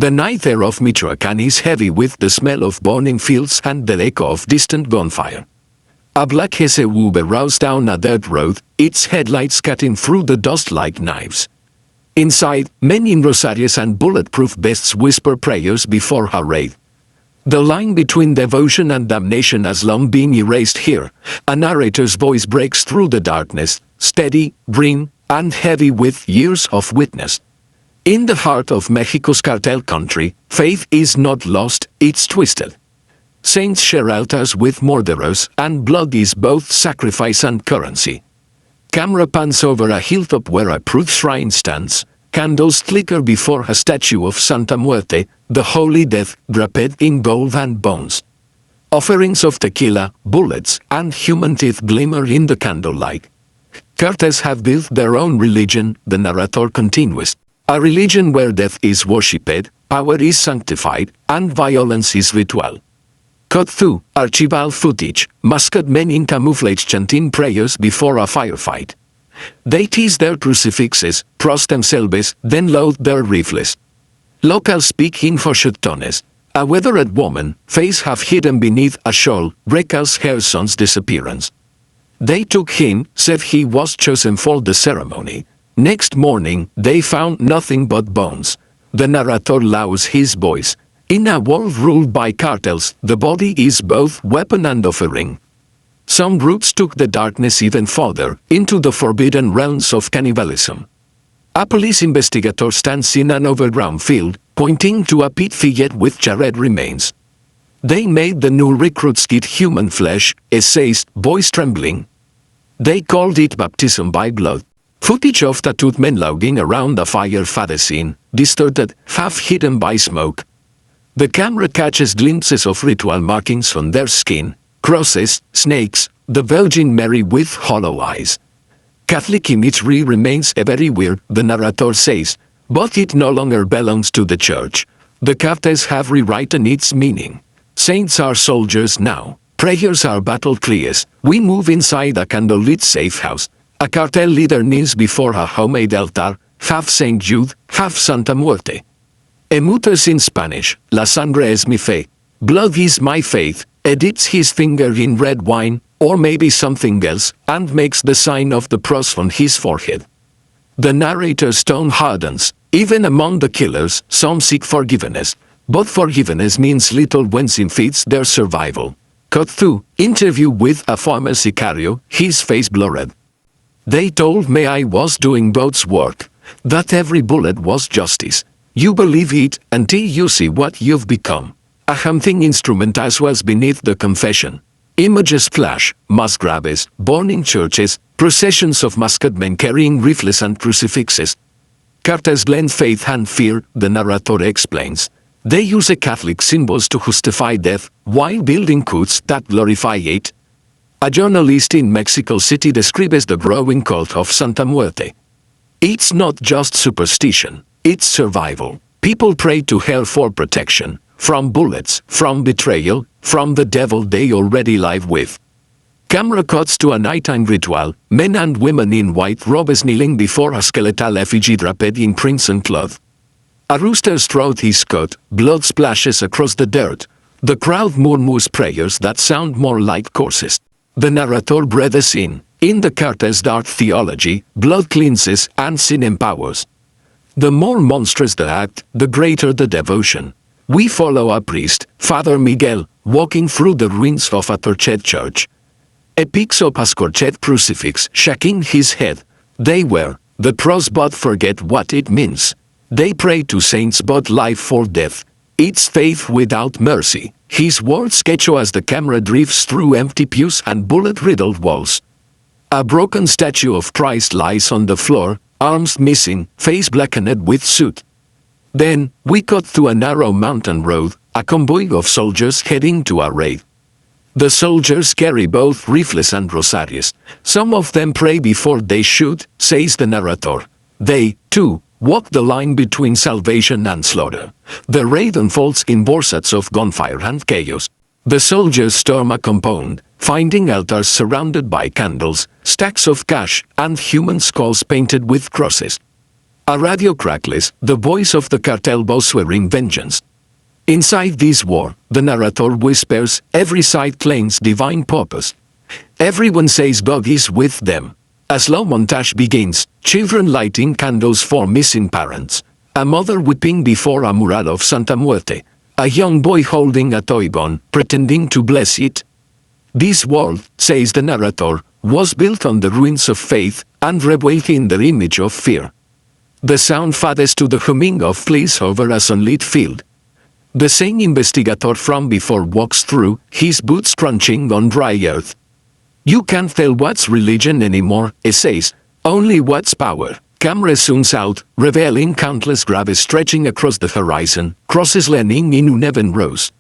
The night air of Michoacán is heavy with the smell of burning fields and the echo of distant gunfire. A black SUV roars down a dirt road, its headlights cutting through the dust like knives. Inside, men in rosarios and bulletproof vests whisper prayers before a raid. The line between devotion and damnation has long been erased here. A narrator's voice breaks through the darkness, steady, green, and heavy with years of witness. In the heart of Mexico's cartel country, faith is not lost, it's twisted. Saints share altars with murderers, and blood is both sacrifice and currency. Camera pans over a hilltop where a crude shrine stands. Candles flicker before a statue of Santa Muerte, the holy death draped in gold and bones. Offerings of tequila, bullets, and human teeth glimmer in the candlelight. Cartels have built their own religion, the narrator continues. A religion where death is worshipped, power is sanctified, and violence is ritual. Cut through archival footage, masked men in camouflage chanting prayers before a firefight. They tease their crucifixes, cross themselves, then load their rifles. Locals speak in hushed tones. A weathered woman, face half hidden beneath a shawl, recalls her son's disappearance. They took him, said he was chosen for the ceremony. Next morning, they found nothing but bones. The narrator lowers his voice. In a world ruled by cartels, the body is both weapon and offering. Some groups took the darkness even further, into the forbidden realms of cannibalism. A police investigator stands in an overgrown field, pointing to a pit filled with charred remains. They made the new recruits eat human flesh, essays, voice trembling. They called it baptism by blood. Footage of tattooed men lounging around a fire fade scene, distorted, half hidden by smoke. The camera catches glimpses of ritual markings on their skin, crosses, snakes, the Virgin Mary with hollow eyes. Catholic imagery remains everywhere, the narrator says, but it no longer belongs to the church. The cartels have rewritten its meaning. Saints are soldiers now. Prayers are battle cries. We move inside a candlelit safe house. A cartel leader kneels before a homemade altar, half Saint Jude, half Santa Muerte. Mutters in Spanish, La sangre es mi fe. Blood is my faith. Dips his finger in red wine, or maybe something else, and makes the sign of the cross on his forehead. The narrator's tone hardens. Even among the killers, some seek forgiveness. But forgiveness means little when sin feeds their survival. Cut through, interview with a former sicario, his face blurred. They told me I was doing God's work, that every bullet was justice. You believe it until you see what you've become. A hunting instrument as was beneath the confession. Images flash, mass graves, burning churches, processions of masked men carrying rifles and crucifixes. Cartels blend faith and fear, the narrator explains. They use Catholic symbols to justify death, while building cults that glorify it. A journalist in Mexico City describes the growing cult of Santa Muerte. It's not just superstition, it's survival. People pray to hell for protection, from bullets, from betrayal, from the devil they already live with. Camera cuts to a nighttime ritual, men and women in white robes kneeling before a skeletal effigy draped in crimson cloth. A rooster's throat is cut, blood splashes across the dirt. The crowd murmurs prayers that sound more like curses. The narrator breathes in. In the cartel's dark theology, blood cleanses and sin empowers. The more monstrous the act, the greater the devotion. We follow a priest, Father Miguel, walking through the ruins of a torched church. He picks up a scorched crucifix, shaking his head. They wear the cross but forget what it means. They pray to saints but life for death. It's faith without mercy. His words echo as the camera drifts through empty pews and bullet-riddled walls. A broken statue of Christ lies on the floor, arms missing, face blackened with soot. Then, we cut through a narrow mountain road, a convoy of soldiers heading to a raid. The soldiers carry both rifles and rosarios. Some of them pray before they shoot, says the narrator. They, too, walk the line between salvation and slaughter. The raid unfolds in bursts of gunfire and chaos. The soldiers storm a compound, finding altars surrounded by candles, stacks of cash, and human skulls painted with crosses. A radio crackles, the voice of the cartel boss swearing vengeance. Inside this war, the narrator whispers, every side claims divine purpose. Everyone says God is with them. A slow montage begins, children lighting candles for missing parents. A mother weeping before a mural of Santa Muerte. A young boy holding a toy gun, pretending to bless it. This world, says the narrator, was built on the ruins of faith, and revealed in the image of fear. The sound fades to the humming of fleas over a sunlit field. The same investigator from before walks through, his boots crunching on dry earth. You can't tell what's religion anymore, it says, only what's power. Camera zooms out, revealing countless graves stretching across the horizon, crosses leaning in uneven rows.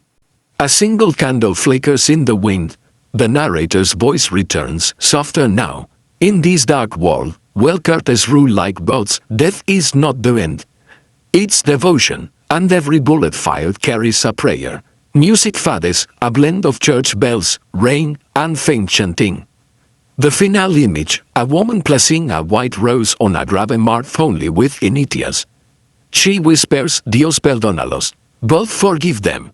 A single candle flickers in the wind. The narrator's voice returns, softer now. In this dark world, where curtains rule like gods, death is not the end. It's devotion, and every bullet fired carries a prayer. Music fades, a blend of church bells, rain, and faint chanting. The final image, a woman placing a white rose on a grave marked only with initials. She whispers, Dios perdónalos. Both forgive them.